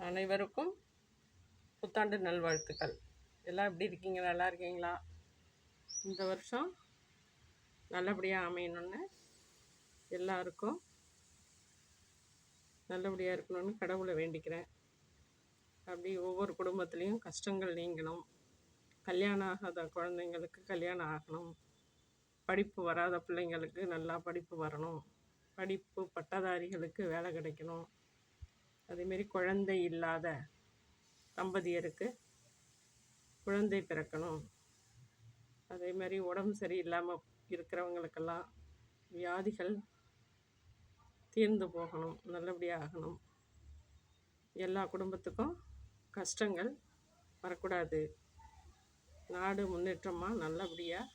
அனைவருக்கும் புத்தாண்டு நல்வாழ்த்துக்கள். எல்லாம் எப்படி இருக்கீங்க? நல்லா இருக்கீங்களா? இந்த வருஷம் நல்லபடியாக அமையணும்னு எல்லாருக்கும் நல்லபடியாக இருக்கணும்னு கடவுளை வேண்டிக்கிறேன். அப்படி ஒவ்வொரு குடும்பத்துலேயும் கஷ்டங்கள் நீங்கணும், கல்யாணம் ஆகாத குழந்தைங்களுக்கு கல்யாணம் ஆகணும், படிப்பு வராத பிள்ளைங்களுக்கு நல்லா படிப்பு வரணும், படிப்பு பட்டதாரிகளுக்கு வேலை கிடைக்கணும், அதேமாரி குழந்தை இல்லாத தம்பதியருக்கு குழந்தை பிறக்கணும், அதே மாதிரி உடம்பு சரியில்லாமல் இருக்கிறவங்களுக்கெல்லாம் வியாதிகள் தீர்ந்து போகணும், நல்லபடியாக ஆகணும், எல்லா குடும்பத்துக்கும் கஷ்டங்கள் வரக்கூடாது, நாடு முன்னேற்றமாக நல்லபடியாக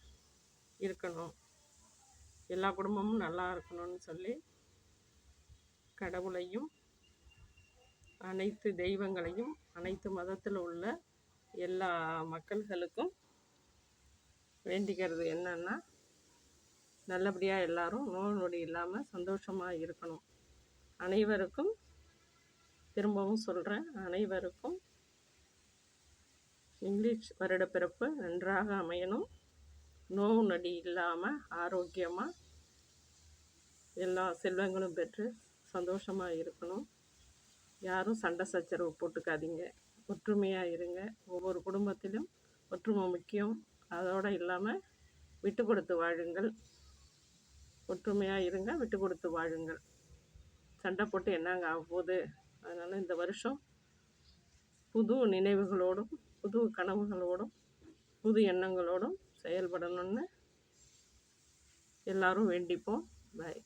இருக்கணும், எல்லா குடும்பமும் நல்லா இருக்கணும்னு சொல்லி கடவுளையும் அனைத்து தெய்வங்களையும் அனைத்து மதத்தில் உள்ள எல்லா மக்கள்களுக்கும் வேண்டிக்கிறது என்னன்னா, நல்லபடியாக எல்லாரும் நோய் நொடி இல்லாமல் சந்தோஷமாக இருக்கணும். அனைவருக்கும் திரும்பவும் சொல்கிறேன், அனைவருக்கும் இங்கிலீஷ் வருடப்பிறப்பு நன்றாக அமையணும், நோய் நொடி இல்லாமல் ஆரோக்கியமாக எல்லா செல்வங்களும் பெற்று சந்தோஷமாக இருக்கணும். யாரும் சண்டை சச்சரவு போட்டுக்காதீங்க, ஒற்றுமையாக இருங்க. ஒவ்வொரு குடும்பத்திலும் ஒற்றுமை முக்கியம். அதோடு இல்லாமல் விட்டு கொடுத்து வாழுங்கள். ஒற்றுமையாக இருங்க, விட்டு கொடுத்து வாழுங்கள். சண்டை போட்டு என்னங்க ஆக போகுது? அதனால் இந்த வருஷம் புது நினைவுகளோடும் புது கனவுகளோடும் புது எண்ணங்களோடும் செயல்படணும்னு எல்லாரும் வேண்டிப்போம். பாய்.